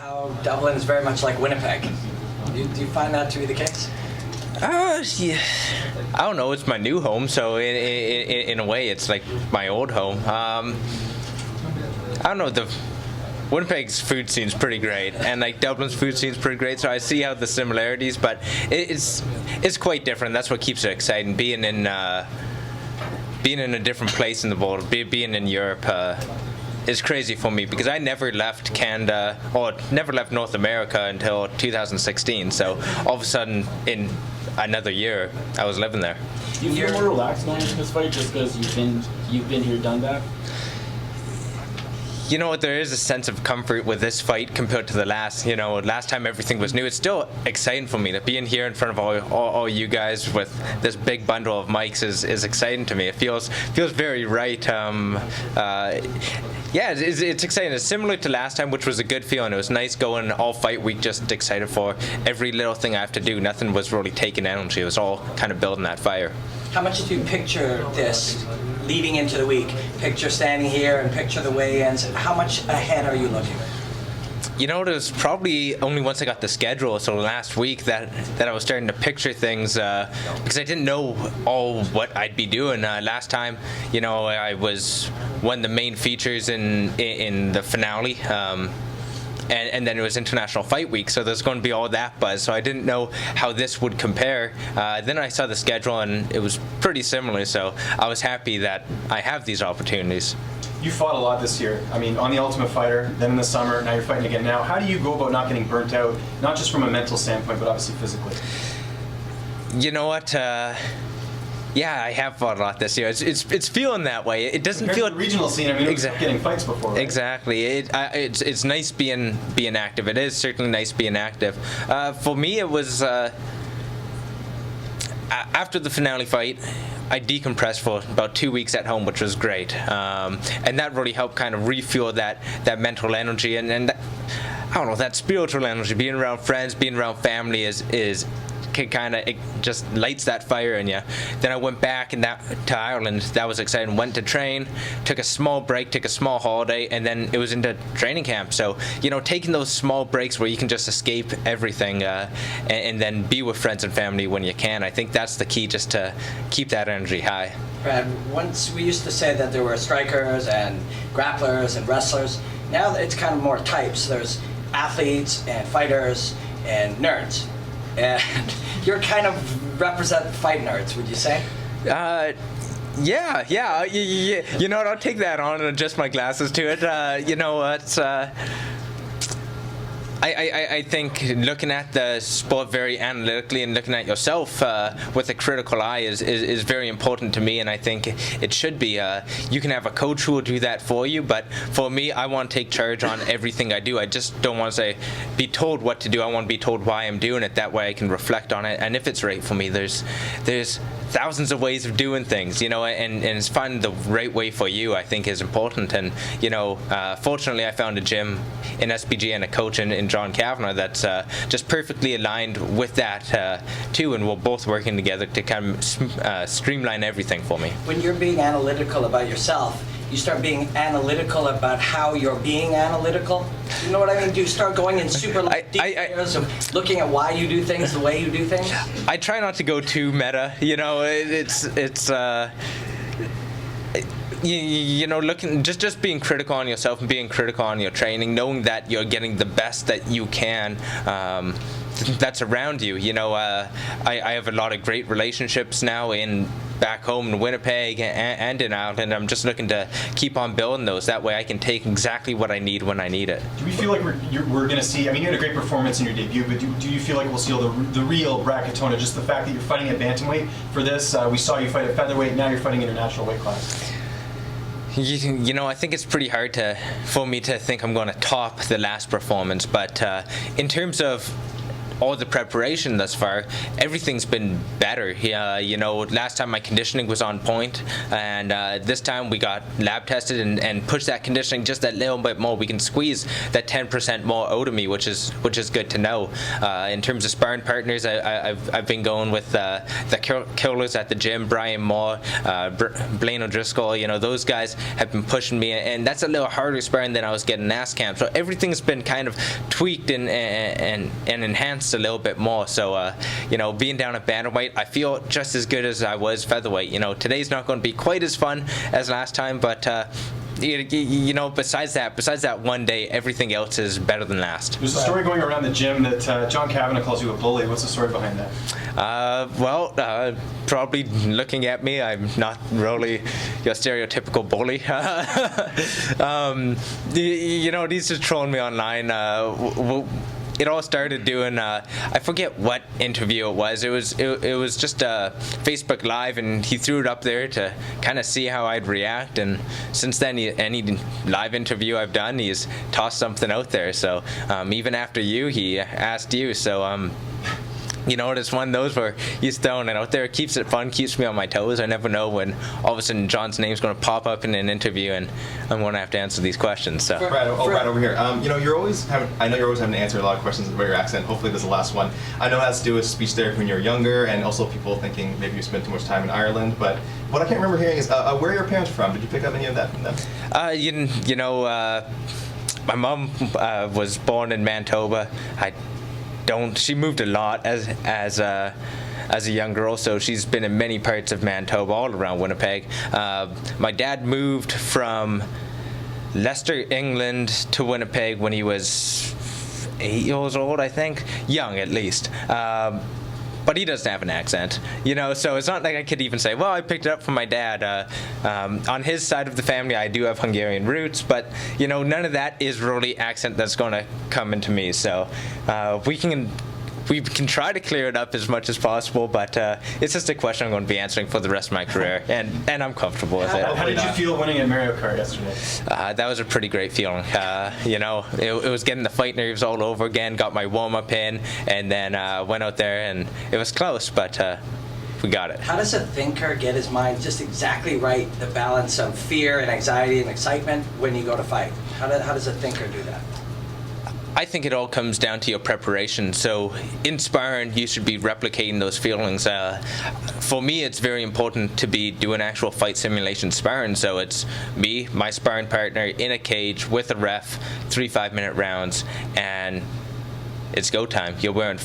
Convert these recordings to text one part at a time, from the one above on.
how Dublin is very much like Winnipeg. Do you find that to be the case? Yeah. I don't know. It's my new home, so in a way, it's like my old home. I don't know. Winnipeg's food scene's pretty great, and like Dublin's food scene's pretty great. So I see how the similarities, but it's quite different. That's what keeps it exciting. Being in a different place in the world, being in Europe. Is crazy for me because I never left Canada or never left North America until 2016. So all of a sudden, in another year, I was living there. Do you feel more relaxed going into this fight just because you've been here, done that? You know what? There is a sense of comfort with this fight compared to the last. You know, last time everything was new. It's still exciting for me to be in here in front of all you guys with this big bundle of mics is exciting to me. It feels very right. Yeah, it's exciting. It's similar to last time, which was a good feeling. It was nice going all fight week, just excited for every little thing I have to do. Nothing was really taking energy. It was all kind of building that fire. How much do you picture this leading into the week? Picture standing here and picture the weigh-ins. How much ahead are you looking? You know, it was probably only once I got the schedule, so last week, that I was starting to picture things because I didn't know all what I'd be doing. Last time, you know, I was one of the main features in the finale. And then it was International Fight Week, so there's going to be all that buzz. So I didn't know how this would compare. Then I saw the schedule, and it was pretty similar. So I was happy that I have these opportunities. You fought a lot this year. I mean, on The Ultimate Fighter, then in the summer, now you're fighting again. Now, how do you go about not getting burnt out, not just from a mental standpoint, but obviously physically? You know what? Yeah, I have fought a lot this year. It's feeling that way. It doesn't feel the regional scene. I mean, exactly. Getting fights before. Right? Exactly. It's nice being active. It is certainly nice being active. For me, it was after the finale fight. I decompressed for about 2 weeks at home, which was great, and that really helped kind of refuel that mental energy and that, I don't know, that spiritual energy. Being around friends, being around family is kind of, it just lights that fire in you. Then I went back to Ireland. That was exciting. Went to train, took a small break, took a small holiday, and then it was into training camp. So, you know, taking those small breaks where you can just escape everything and then be with friends and family when you can. I think that's the key, just to keep that energy high. Brad, once we used to say that there were strikers and grapplers and wrestlers. Now it's kind of more types. There's athletes and fighters and nerds. And you're kind of represent fight nerds, would you say? Yeah. You know what? I'll take that on and adjust my glasses to it. You know, it's. I think looking at the sport very analytically and looking at yourself with a critical eye is very important to me, and I think it should be. You can have a coach who will do that for you, but for me, I want to take charge on everything I do. I just don't want to be told what to do. I want to be told why I'm doing it. That way I can reflect on it, and if it's right for me, there's thousands of ways of doing things, you know, and it's finding the right way for you, I think, is important. And, you know, fortunately I found a gym in SBG and a coach in Ron Cavanaugh that's just perfectly aligned with that too, and we're both working together to kind of streamline everything for me. When you're being analytical about yourself, you start being analytical about how you're being analytical. You know what I mean? Do you start going in super deep areas of looking at why you do things the way you do things? I try not to go too meta. You know, you know, looking just being critical on yourself and being critical on your training, knowing that you're getting the best that you can. That's around you. You know, I have a lot of great relationships now back home in Winnipeg and in Ireland. I'm just looking to keep on building those. That way I can take exactly what I need when I need it. Do we feel like we're going to see, I mean, you had a great performance in your debut, but do you feel like we'll see the real Brad Katona, just the fact that you're fighting at bantamweight for this? We saw you fight at featherweight, now you're fighting international weight class. You know, I think it's pretty hard for me to think I'm going to top the last performance, but in terms of all the preparation thus far, everything's been better. You know, last time my conditioning was on point, and this time we got lab tested and pushed that conditioning just that little bit more. We can squeeze that 10% more out of me, which is good to know. In terms of sparring partners, I've been going with the killers at the gym, Brian Moore, Blaine O'Driscoll. You know, those guys have been pushing me, and that's a little harder sparring than I was getting last camp. So everything's been kind of tweaked and enhanced a little bit more. So you know, being down at bantamweight, I feel just as good as I was featherweight. You know, today's not going to be quite as fun as last time, but you know, besides that one day, everything else is better than last. There's a story going around the gym that Ron Cavanaugh calls you a bully. What's the story behind that? Well, probably looking at me, I'm not really your stereotypical bully. You know, he's just trolling me online. It all started doing I forget what interview it was. It was just a Facebook Live, and he threw it up there to kind of see how I'd react. And since then, any live interview I've done, he's tossed something out there. So even after you, he asked you. So you know, it's one of those where he's throwing it out there. It keeps it fun, keeps me on my toes. I never know when all of a sudden John's name's going to pop up in an interview, and I'm going to have to answer these questions. So, Brad over here. You know, I know you're always having to answer a lot of questions about your accent. Hopefully, this is the last one. I know it has to do with speech therapy when you're younger, and also people thinking maybe you spent too much time in Ireland. But what I can't remember hearing is where are your parents from? Did you pick up any of that from them? You know, my mom was born in Manitoba. She moved a lot as a young girl, so she's been in many parts of Manitoba, all around Winnipeg. My dad moved from Leicester, England to Winnipeg when he was 8 years old, I think, young at least. But he doesn't have an accent, you know, so it's not like I could even say, well, I picked it up from my dad. On his side of the family, I do have Hungarian roots, but, you know, none of that is really accent that's going to come into me. So we can try to clear it up as much as possible, but it's just a question I'm going to be answering for the rest of my career, and I'm comfortable with it. How did you feel winning at Mario Kart yesterday? That was a pretty great feeling. You know, it was getting the fight nerves all over again, got my warm-up in, and then went out there, and it was close, but we got it. How does a thinker get his mind just exactly right, the balance of fear and anxiety and excitement when you go to fight? How does a thinker do that? I think it all comes down to your preparation. So in sparring, you should be replicating those feelings. For me, it's very important to be doing actual fight simulation sparring. So it's me, my sparring partner, in a cage with a ref, 3 5-minute rounds, and it's go time. You're wearing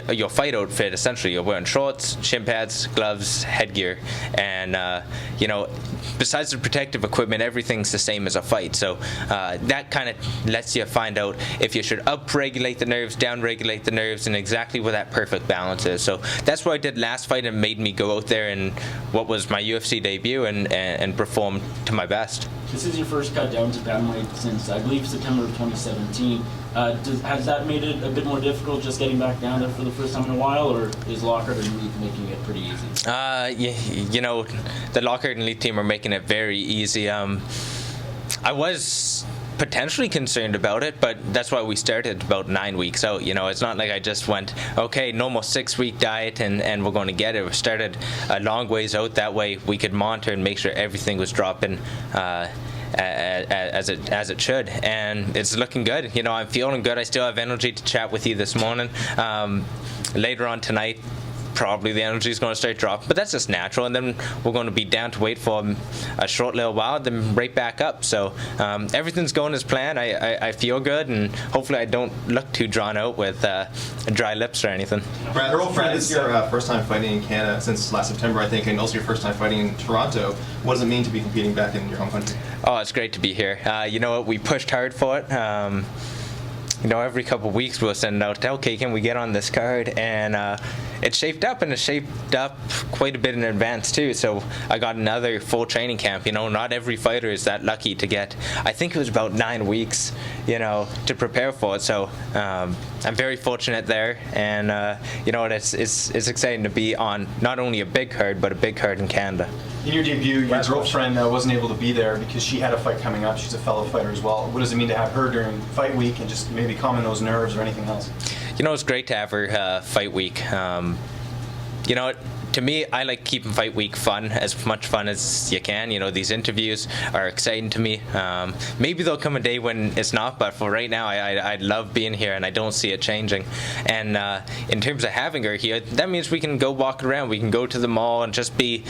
your fight outfit, essentially. You're wearing shorts, shin pads, gloves, headgear, and you know, besides the protective equipment, everything's the same as a fight. So that kind of lets you find out if you should up-regulate the nerves, down-regulate the nerves, and exactly where that perfect balance is. So that's what I did last fight, and made me go out there and what was my UFC debut and perform to my best. This is your first cut down to bantamweight since, I believe, September of 2017. Has that made it a bit more difficult just getting back down there for the first time in a while, or is Lockhart and Leith making it pretty easy? You know, the Lockhart and Leith team are making it very easy. I was potentially concerned about it, but that's why we started about 9 weeks out. You know, it's not like I just went, okay, normal 6-week diet and we're going to get it. We started a long ways out. That way we could monitor and make sure everything was dropping as it should, and it's looking good. You know, I'm feeling good. I still have energy to chat with you this morning. Later on tonight, probably the energy is going to start dropping, but that's just natural, and then we're going to be down to wait for a short little while, then right back up. So everything's going as planned. I feel good, and hopefully I don't look too drawn out with dry lips or anything. Brad, this is your first time fighting in Canada since last September, I think, and also your first time fighting in Toronto. What does it mean to be competing back in your home country? Oh, it's great to be here. You know what, we pushed hard for it. You know, every couple of weeks we'll send out, okay, can we get on this card? And it shaped up, and it shaped up quite a bit in advance too. So I got another full training camp. You know, not every fighter is that lucky to get, I think it was about 9 weeks, you know, to prepare for it. So I'm very fortunate there, and you know, it's exciting to be on not only a big card, but a big card in Canada. In your debut, your girlfriend wasn't able to be there because she had a fight coming up. She's a fellow fighter as well. What does it mean to have her during fight week and just maybe calming those nerves or anything else? it's great to have her fight week. To me, I like keeping fight week fun, as much fun as you can. These interviews are exciting to me. Maybe there'll come a day when it's not, but for right now, I love being here, and I don't see it changing. And in terms of having her here, that means we can go walk around, we can go to the mall, and just be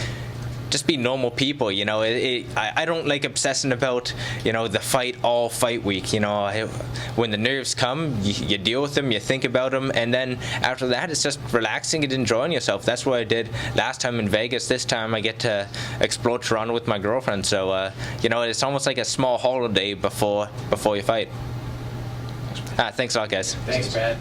normal people. I don't like obsessing about the fight all fight week. When the nerves come, you deal with them, you think about them, and then after that it's just relaxing and enjoying yourself. That's what I did last time in Vegas. This time I get to explore Toronto with my girlfriend, so it's almost like a small holiday before you fight. Thanks a lot, guys. Thanks, Brad.